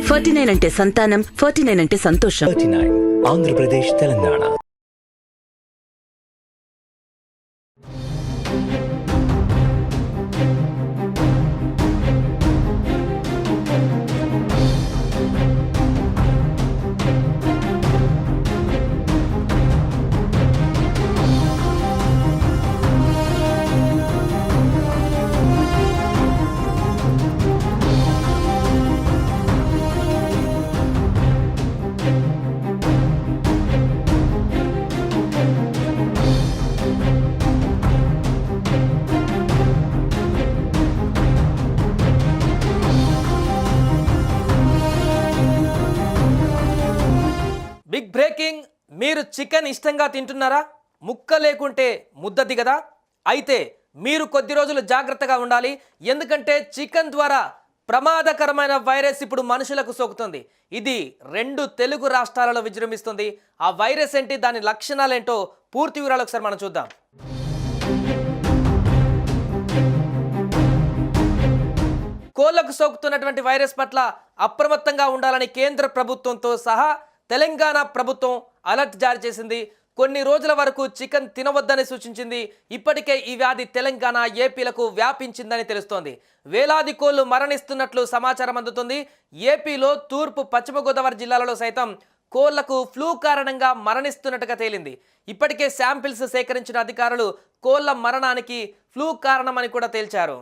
49 అంటే సంతానం, 49 అంటే సంతోషం. 39 ఆంధ్రప్రదేశ్, తెలంగాణ. Big breaking. మీరు చికెన్ ఇష్టంగా తింటున్నారా? ముక్క లేకుంటే ముద్ద దిగదా? అయితే మీరు కొద్ది రోజులు జాగ్రత్తగా ఉండాలి. ఎందుకంటే చికెన్ ద్వారా ప్రమాదకరమైన వైరస్ ఇప్పుడు మనుషులకు సోకుతుంది. ఇది 2 తెలుగు రాష్ట్రాలలో విజృంభిస్తుంది. ఆ వైరస్ ఏంటి, దాని లక్షణాలు ఏంటో పూర్తి వివరాలు ఒకసారి మనం చూద్దాం. కోళ్లకు సోకుతున్నటువంటి వైరస్ పట్ల అప్రమత్తంగా ఉండాలని కేంద్ర ప్రభుత్వంతో సహా తెలంగాణ ప్రభుత్వం అలర్ట్ జారీ చేసింది. కొన్ని రోజుల వరకు చికెన్ తినవద్దని సూచించింది. ఇప్పటికే ఈ వ్యాధి తెలంగాణ, ఏపీలకు వ్యాపించిందని తెలుస్తోంది. వేలాది కోళ్లు మరణిస్తున్నట్లు సమాచారం అందుతుంది. ఏపీలో తూర్పు, పశ్చిమ గోదావరి జిల్లాలలో సైతం కోళ్లకు ఫ్లూ కారణంగా మరణిస్తున్నట్టుగా తేలింది. ఇప్పటికే శాంపిల్స్ సేకరించిన అధికారులు కోళ్ల మరణానికి ఫ్లూ కారణమని కూడా తేల్చారు.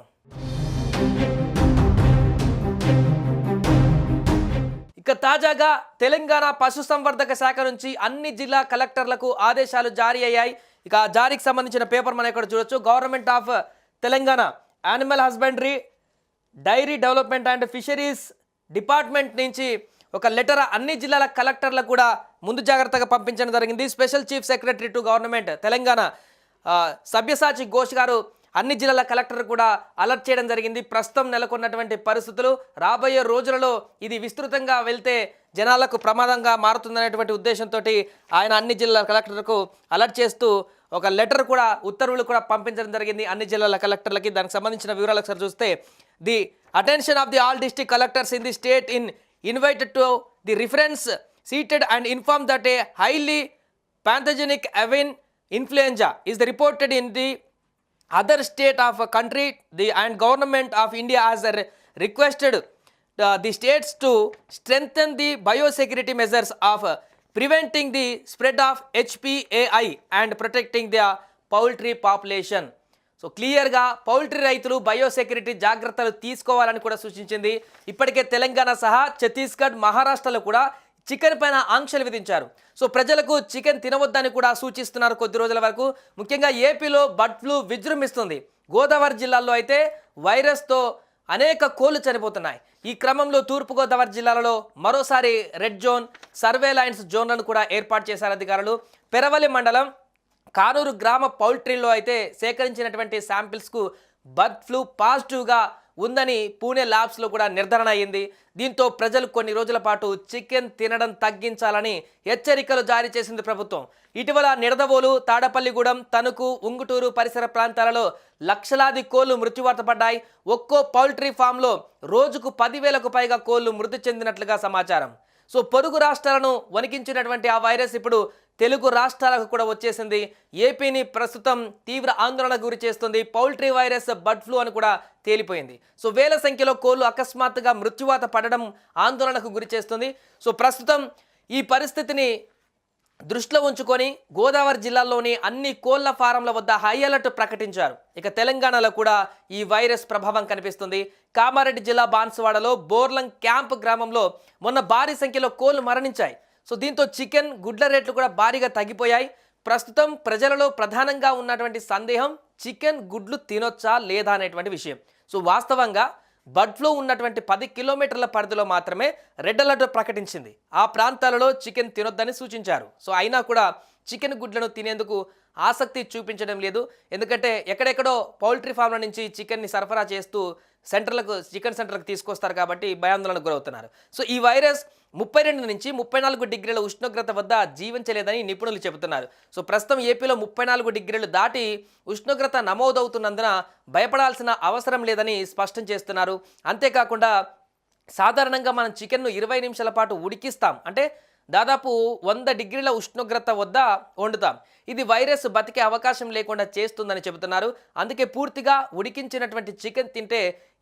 ఇక తాజాగా తెలంగాణ పశుసంవర్ధక శాఖ నుంచి అన్ని జిల్లా కలెక్టర్లకు ఆదేశాలు జారీ అయ్యాయి. ఇక జారీకి సంబంధించిన పేపర్ మనం ఇక్కడ చూడొచ్చు. Government of Telangana animal husbandry, dairy development and fisheries department నుంచి ఒక లెటర్ అన్ని జిల్లాల కలెక్టర్లకు కూడా ముందు జాగ్రత్తగా పంపించడం జరిగింది. Special chief secretary to government Telangana సభ్యసాచి ఘోష్ గారు అన్ని జిల్లాల కలెక్టర్ కూడా అలర్ట్ చేయడం జరిగింది. ప్రస్తుతం నెలకొన్నటువంటి పరిస్థితులు, రాబోయే రోజులలో ఇది విస్తృతంగా వెళ్తే జనాలకు ప్రమాదంగా మారుతుందనేటువంటి ఉద్దేశంతో ఆయన అన్ని జిల్లాల కలెక్టర్లకు అలర్ట్ చేస్తూ ఒక లెటర్ కూడా, ఉత్తర్వులు కూడా పంపించడం జరిగింది అన్ని జిల్లాల కలెక్టర్లకి. దానికి సంబంధించిన వివరాలు ఒకసారి చూస్తే, the attention of the all district collectors in the state invited to the reference seated and inform that a highly pathogenic avian influenza is reported in the other state of a country. And government of India has requested the states to strengthen the biosecurity measures of preventing the spread of HPAI and protecting the poultry population. So క్లియర్గా poultry రైతులు biosecurity జాగ్రత్తలు తీసుకోవాలని కూడా సూచించింది. ఇప్పటికే తెలంగాణ సహా ఛత్తీస్గఢ్, మహారాష్ట్రలో కూడా చికెన్ పైన ఆంక్షలు విధించారు. సో ప్రజలకు చికెన్ తినవద్దని కూడా సూచిస్తున్నారు కొద్ది రోజుల వరకు. ముఖ్యంగా ఏపీలో బర్డ్ ఫ్లూ విజృంభిస్తుంది. గోదావరి జిల్లాల్లో అయితే వైరస్తో అనేక కోళ్లు చనిపోతున్నాయి. ఈ క్రమంలో తూర్పుగోదావరి జిల్లాలలో మరోసారి రెడ్ జోన్, సర్వేలైన్స్ జోన్లను కూడా ఏర్పాటు చేశారు అధికారులు. పెరవలి మండలం కానూరు గ్రామ పౌల్ట్రీలో అయితే సేకరించినటువంటి శాంపిల్స్కు బర్డ్ ఫ్లూ పాజిటివ్గా ఉందని పూణే ల్యాబ్స్లో కూడా నిర్ధారణ అయ్యింది. దీంతో ప్రజలు కొన్ని రోజుల పాటు చికెన్ తినడం తగ్గించాలని హెచ్చరికలు జారీ చేసింది ప్రభుత్వం. ఇటీవల నిడదవోలు, తాడపల్లిగూడెం, తణుకు, ఉంగుటూరు పరిసర ప్రాంతాలలో లక్షలాది కోళ్లు మృత్యువార్త పడ్డాయి. ఒక్కో పౌల్ట్రీ ఫామ్లో రోజుకు 10,000కు పైగా కోళ్లు మృతి చెందినట్లుగా సమాచారం. సో పొరుగు రాష్ట్రాలను వణికించినటువంటి ఆ వైరస్ ఇప్పుడు తెలుగు రాష్ట్రాలకు కూడా వచ్చేసింది. ఏపీని ప్రస్తుతం తీవ్ర ఆందోళనకు గురి చేస్తుంది. పౌల్ట్రీ వైరస్, బర్డ్ ఫ్లూ అని కూడా తేలిపోయింది. సో వేల సంఖ్యలో కోళ్లు అకస్మాత్తుగా మృత్యువాత పడడం ఆందోళనకు గురి చేస్తుంది. సో ప్రస్తుతం ఈ పరిస్థితిని దృష్టిలో ఉంచుకొని గోదావరి జిల్లాలోని అన్ని కోళ్ల ఫారంల వద్ద హై అలర్ట్ ప్రకటించారు. ఇక తెలంగాణలో కూడా ఈ వైరస్ ప్రభావం కనిపిస్తుంది. కామారెడ్డి జిల్లా బాన్సువాడలో బోర్లం క్యాంప్ గ్రామంలో మొన్న భారీ సంఖ్యలో కోళ్లు మరణించాయి. సో దీంతో చికెన్, గుడ్ల రేట్లు కూడా భారీగా తగ్గిపోయాయి. ప్రస్తుతం ప్రజలలో ప్రధానంగా ఉన్నటువంటి సందేహం చికెన్, గుడ్లు తినొచ్చా లేదా అనేటువంటి విషయం. సో వాస్తవంగా బర్డ్ ఫ్లూ ఉన్నటువంటి 10 కిలోమీటర్ల పరిధిలో మాత్రమే రెడ్ అలర్ట్ ప్రకటించింది. ఆ ప్రాంతాలలో చికెన్ తినొద్దని సూచించారు. సో అయినా కూడా చికెన్, గుడ్లను తినేందుకు ఆసక్తి చూపించడం లేదు. ఎందుకంటే ఎక్కడెక్కడో పౌల్ట్రీ ఫామ్ల నుంచి చికెన్ని సరఫరా చేస్తూ చికెన్ సెంటర్లకు తీసుకొస్తారు కాబట్టి భయాందోళనకు గురవుతున్నారు. సో ఈ వైరస్ 32 నుంచి 34 డిగ్రీల ఉష్ణోగ్రత వద్ద జీవించలేదని నిపుణులు చెబుతున్నారు. సో ప్రస్తుతం ఏపీలో 34 డిగ్రీలు దాటి ఉష్ణోగ్రత నమోదవుతున్నందున భయపడాల్సిన అవసరం లేదని స్పష్టం చేస్తున్నారు. అంతేకాకుండా సాధారణంగా మనం చికెన్ను 20 నిమిషాల పాటు ఉడికిస్తాం, అంటే దాదాపు 100 డిగ్రీల ఉష్ణోగ్రత వద్ద వండుతాం. ఇది వైరస్ బతికే అవకాశం లేకుండా చేస్తుందని చెబుతున్నారు. అందుకే పూర్తిగా ఉడికించినటువంటి చికెన్ తింటే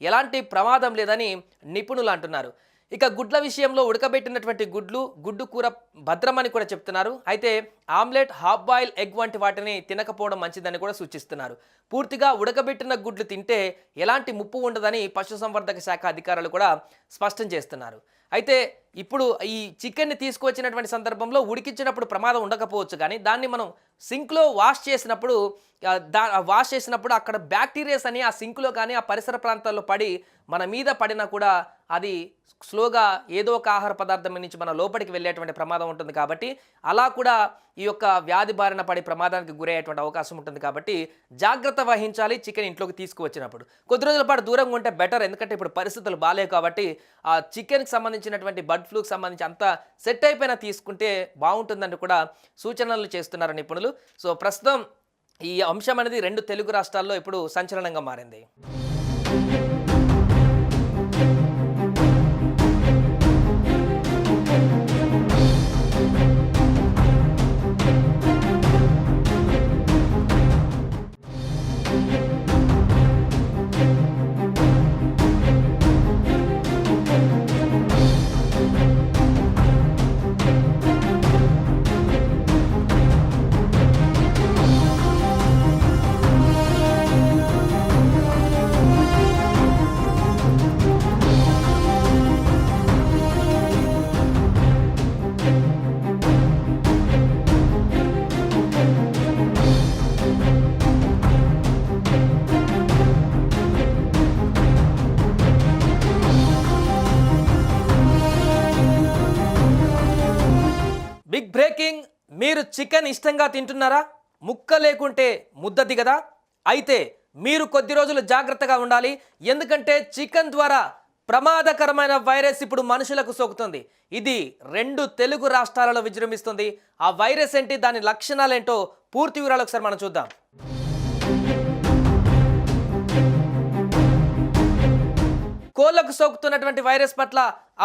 ఎలాంటి ప్రమాదం లేదని నిపుణులు అంటున్నారు. ఇక గుడ్ల విషయంలో ఉడకబెట్టినటువంటి గుడ్డు కూర భద్రమని కూడా చెప్తున్నారు. అయితే ఆమ్లెట్, హాఫ్ బాయిల్ ఎగ్ వంటి వాటిని తినకపోవడం మంచిదని కూడా సూచిస్తున్నారు. పూర్తిగా ఉడకబెట్టిన గుడ్లు తింటే ఎలాంటి ముప్పు ఉండదని పశుసంవర్ధక శాఖ అధికారులు కూడా స్పష్టం చేస్తున్నారు. అయితే ఇప్పుడు ఈ చికెన్ని తీసుకువచ్చినటువంటి సందర్భంలో ఉడికించినప్పుడు ప్రమాదం ఉండకపోవచ్చు, కానీ దాన్ని మనం సింక్లో వాష్ చేసినప్పుడు అక్కడ బ్యాక్టీరియాస్ అని ఆ సింక్లో కానీ ఆ పరిసర ప్రాంతాల్లో పడి మన మీద పడినా కూడా అది స్లోగా ఏదో ఒక ఆహార పదార్థం నుంచి మన లోపలికి వెళ్ళేటువంటి ప్రమాదం ఉంటుంది. కాబట్టి అలా కూడా ఈ యొక్క వ్యాధి బారిన పడి ప్రమాదానికి గురయ్యేటువంటి అవకాశం ఉంటుంది. కాబట్టి జాగ్రత్త వహించాలి చికెన్ ఇంట్లోకి తీసుకువచ్చినప్పుడు. కొద్ది రోజుల పాటు దూరంగా ఉంటే బెటర్, ఎందుకంటే ఇప్పుడు పరిస్థితులు బాగాలేవు. కాబట్టి ఆ చికెన్కి సంబంధించినటువంటి బర్డ్ ఫ్లూకి సంబంధించి అంతా సెట్ అయిపోయినా తీసుకుంటే బాగుంటుందని కూడా సూచనలు చేస్తున్నారు నిపుణులు. సో ప్రస్తుతం ఈ అంశం అనేది 2 తెలుగు రాష్ట్రాల్లో ఇప్పుడు సంచలనంగా మారింది. Big breaking! మీరు చికెన్ ఇష్టంగా తింటున్నారా? ముక్క లేకుంటే ముద్ద దిగదా? అయితే మీరు కొద్ది రోజులు జాగ్రత్తగా ఉండాలి. ఎందుకంటే చికెన్ ద్వారా ప్రమాదకరమైన వైరస్ ఇప్పుడు మనుషులకు సోకుతుంది. ఇది 2 తెలుగు రాష్ట్రాలలో విజృంభిస్తుంది. ఆ వైరస్ ఏంటి, దాని లక్షణాలు ఏంటో పూర్తి వివరాలు ఒకసారి మనం చూద్దాం. కోళ్లకు సోకుతున్నటువంటి వైరస్ పట్ల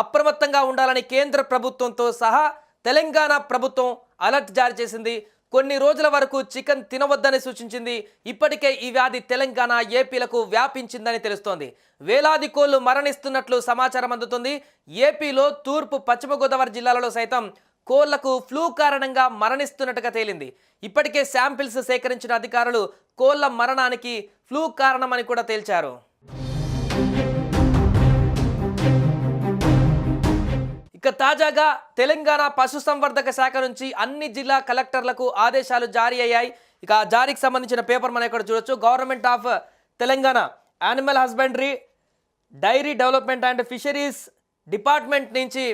అప్రమత్తంగా ఉండాలని కేంద్ర ప్రభుత్వంతో సహా తెలంగాణ ప్రభుత్వం అలర్ట్ జారీ చేసింది. కొన్ని రోజుల వరకు చికెన్ తినవద్దని సూచించింది. ఇప్పటికే ఈ వ్యాధి తెలంగాణ, ఏపీలకు వ్యాపించిందని తెలుస్తోంది. వేలాది కోళ్లు మరణిస్తున్నట్లు సమాచారం అందుతుంది. ఏపీలో తూర్పు, పశ్చిమ గోదావరి జిల్లాలలో సైతం కోళ్లకు ఫ్లూ కారణంగా మరణిస్తున్నట్టుగా తేలింది. ఇప్పటికే శాంపిల్స్ సేకరించిన అధికారులు కోళ్ల మరణానికి ఫ్లూ కారణమని కూడా తేల్చారు. ఇక తాజాగా తెలంగాణ పశుసంవర్ధక శాఖ నుంచి అన్ని జిల్లా కలెక్టర్లకు ఆదేశాలు జారీ అయ్యాయి. ఇక జారీకి సంబంధించిన పేపర్ మనం ఇక్కడ చూడొచ్చు. Government of Telangana animal husbandry, dairy development and fisheries department నుంచి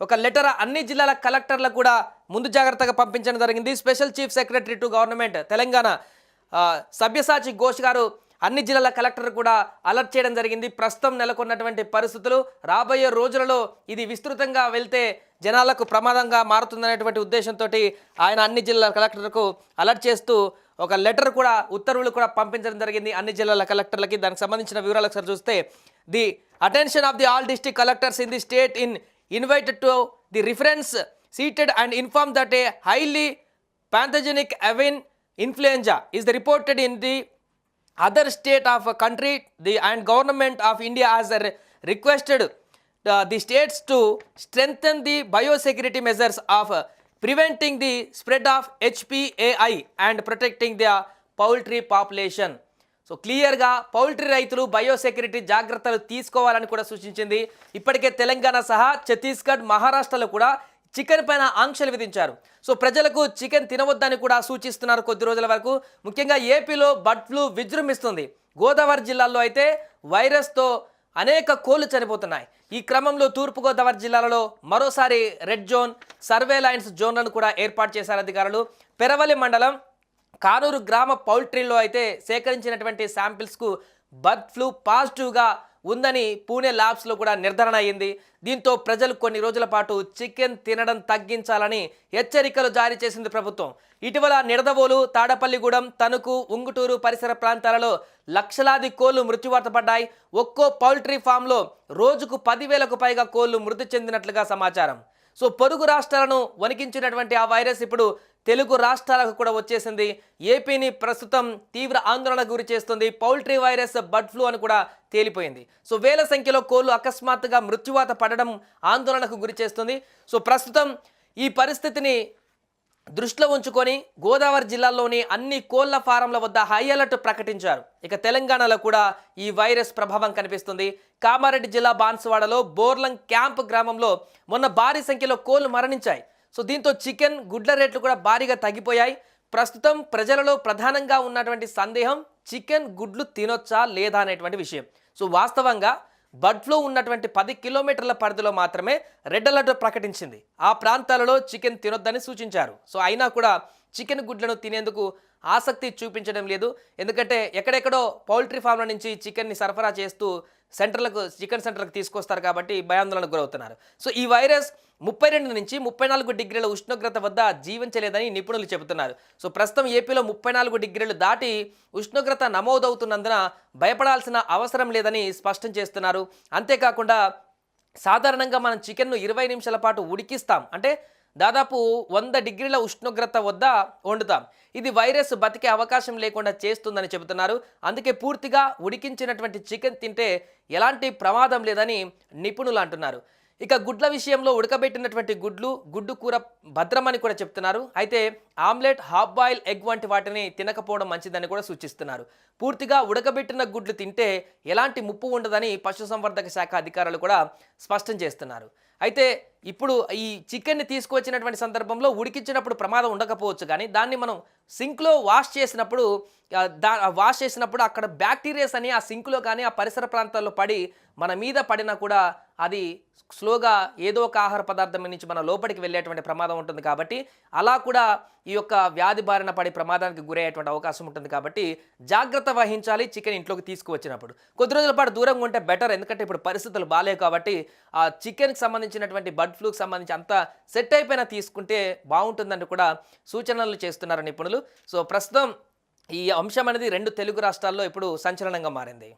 ఒక లెటర్ అన్ని జిల్లాల కలెక్టర్లకు కూడా ముందు జాగ్రత్తగా పంపించడం జరిగింది. Special chief secretary to government Telangana Sabyasachi Ghosh garu అన్ని జిల్లాల కలెక్టర్ కూడా అలర్ట్ చేయడం జరిగింది. ప్రస్తుతం నెలకొన్నటువంటి పరిస్థితులు, రాబోయే రోజులలో ఇది విస్తృతంగా వెళ్తే జనాలకు ప్రమాదంగా మారుతుందనేటువంటి ఉద్దేశంతో ఆయన అన్ని జిల్లాల కలెక్టర్లకు అలర్ట్ చేస్తూ ఒక లెటర్ కూడా, ఉత్తర్వులు కూడా పంపించడం జరిగింది అన్ని జిల్లాల కలెక్టర్లకి. దానికి సంబంధించిన వివరాలు ఒకసారి చూస్తే, the attention of the all district collectors in the state invited to the reference seated and inform that a highly pathogenic avian influenza is reported in the other state of a country. And government of India has requested the states to strengthen the biosecurity measures of preventing the spread of HPAI and protecting the poultry population. So క్లియర్గా poultry రైతులు biosecurity జాగ్రత్తలు తీసుకోవాలని కూడా సూచించింది. ఇప్పటికే తెలంగాణ సహా ఛత్తీస్గఢ్, మహారాష్ట్రలో కూడా చికెన్ పైన ఆంక్షలు విధించారు. సో ప్రజలకు చికెన్ తినవద్దని కూడా సూచిస్తున్నారు కొద్ది రోజుల వరకు. ముఖ్యంగా ఏపీలో బర్డ్ ఫ్లూ విజృంభిస్తుంది. గోదావరి జిల్లాల్లో అయితే వైరస్తో అనేక కోళ్లు చనిపోతున్నాయి. ఈ క్రమంలో తూర్పుగోదావరి జిల్లాలలో మరోసారి రెడ్ జోన్, సర్వేలైన్స్ జోన్లను కూడా ఏర్పాటు చేశారు అధికారులు. పెరవలి మండలం కానూరు గ్రామ పౌల్ట్రీలో అయితే సేకరించినటువంటి శాంపిల్స్కు బర్డ్ ఫ్లూ పాజిటివ్గా ఉందని పూణే ల్యాబ్స్లో కూడా నిర్ధారణ అయింది. దీంతో ప్రజలు కొన్ని రోజుల పాటు చికెన్ తినడం తగ్గించాలని హెచ్చరికలు జారీ చేసింది ప్రభుత్వం. ఇటీవల నిడదవోలు, తాడపల్లిగూడెం, తణుకు, ఉంగుటూరు పరిసర ప్రాంతాలలో లక్షలాది కోళ్లు మృత్యువాత పడ్డాయి. ఒక్కో పౌల్ట్రీ ఫామ్లో రోజుకు 10,000కు పైగా కోళ్లు మృతి చెందినట్లుగా సమాచారం. సో పొరుగు రాష్ట్రాలను వణికించినటువంటి ఆ వైరస్ ఇప్పుడు తెలుగు రాష్ట్రాలకు కూడా వచ్చేసింది. ఏపీని ప్రస్తుతం తీవ్ర ఆందోళనకు గురి చేస్తుంది. పౌల్ట్రీ వైరస్ బర్డ్ ఫ్లూ అని కూడా తేలిపోయింది. సో వేల సంఖ్యలో కోళ్లు అకస్మాత్తుగా మృత్యువాత పడడం ఆందోళనకు గురి చేస్తుంది. సో ప్రస్తుతం ఈ పరిస్థితిని దృష్టిలో ఉంచుకొని గోదావరి జిల్లాలోని అన్ని కోళ్ల ఫారంల వద్ద హై అలర్ట్ ప్రకటించారు. ఇక తెలంగాణలో కూడా ఈ వైరస్ ప్రభావం కనిపిస్తుంది. కామారెడ్డి జిల్లా బాన్సువాడలో బోర్లం క్యాంప్ గ్రామంలో మొన్న భారీ సంఖ్యలో కోళ్లు మరణించాయి. సో దీంతో చికెన్, గుడ్ల రేట్లు కూడా భారీగా తగ్గిపోయాయి. ప్రస్తుతం ప్రజలలో ప్రధానంగా ఉన్నటువంటి సందేహం చికెన్, గుడ్లు తినొచ్చా లేదా అనేటువంటి విషయం. సో వాస్తవంగా బర్డ్ ఫ్లూ ఉన్నటువంటి 10 కిలోమీటర్ల పరిధిలో మాత్రమే రెడ్ అలర్ట్ ప్రకటించింది. ఆ ప్రాంతాలలో చికెన్ తినొద్దని సూచించారు. సో అయినా కూడా చికెన్, గుడ్లను తినేందుకు ఆసక్తి చూపించడం లేదు. ఎందుకంటే ఎక్కడెక్కడో పౌల్ట్రీ ఫామ్ల నుంచి చికెన్ని సరఫరా చేస్తూ చికెన్ సెంటర్లకు తీసుకొస్తారు కాబట్టి భయాందోళనకు గురవుతున్నారు. సో ఈ వైరస్ 32 నుంచి 34 డిగ్రీల ఉష్ణోగ్రత వద్ద జీవించలేదని నిపుణులు చెబుతున్నారు. సో ప్రస్తుతం ఏపీలో 34 డిగ్రీలు దాటి ఉష్ణోగ్రత నమోదవుతున్నందున భయపడాల్సిన అవసరం లేదని స్పష్టం చేస్తున్నారు. అంతేకాకుండా సాధారణంగా మనం చికెన్ను 20 నిమిషాల పాటు ఉడికిస్తాం, అంటే దాదాపు 100 డిగ్రీల ఉష్ణోగ్రత వద్ద వండుతాం. ఇది వైరస్ బతికే అవకాశం లేకుండా చేస్తుందని చెబుతున్నారు. అందుకే పూర్తిగా ఉడికించినటువంటి చికెన్ తింటే ఎలాంటి ప్రమాదం లేదని నిపుణులు అంటున్నారు. ఇక గుడ్ల విషయంలో ఉడకబెట్టినటువంటి గుడ్డు కూర భద్రమని కూడా చెప్తున్నారు. అయితే ఆమ్లెట్, హాఫ్ బాయిల్ ఎగ్ వంటి వాటిని తినకపోవడం మంచిదని కూడా సూచిస్తున్నారు. పూర్తిగా ఉడకబెట్టిన గుడ్లు తింటే ఎలాంటి ముప్పు ఉండదని పశుసంవర్ధక శాఖ అధికారులు కూడా స్పష్టం చేస్తున్నారు. అయితే ఇప్పుడు ఈ చికెన్ని తీసుకువచ్చినటువంటి సందర్భంలో ఉడికించినప్పుడు ప్రమాదం ఉండకపోవచ్చు, కానీ దాన్ని మనం సింక్లో వాష్ చేసినప్పుడు అక్కడ బ్యాక్టీరియాస్ అని ఆ సింక్లో కానీ ఆ పరిసర ప్రాంతాల్లో పడి మన మీద పడినా కూడా అది స్లోగా ఏదో ఒక ఆహార పదార్థం నుంచి మన లోపలికి వెళ్ళేటువంటి ప్రమాదం ఉంటుంది. కాబట్టి అలా కూడా ఈ యొక్క వ్యాధి బారిన పడి ప్రమాదానికి గురయ్యేటువంటి అవకాశం ఉంటుంది. కాబట్టి జాగ్రత్త వహించాలి చికెన్ ఇంట్లోకి తీసుకువచ్చినప్పుడు. కొద్ది రోజుల పాటు దూరంగా ఉంటే బెటర్, ఎందుకంటే ఇప్పుడు పరిస్థితులు బాగాలేవు కాబట్టి ఆ చికెన్కి సంబంధించినటువంటి బర్డ్ ఫ్లూకి సంబంధించి అంతా సెట్ అయిపోయినా తీసుకుంటే బాగుంటుందని కూడా సూచనలు చేస్తున్నారు నిపుణులు. సో ప్రస్తుతం ఈ అంశం అనేది 2 తెలుగు రాష్ట్రాల్లో ఇప్పుడు సంచలనంగా మారింది.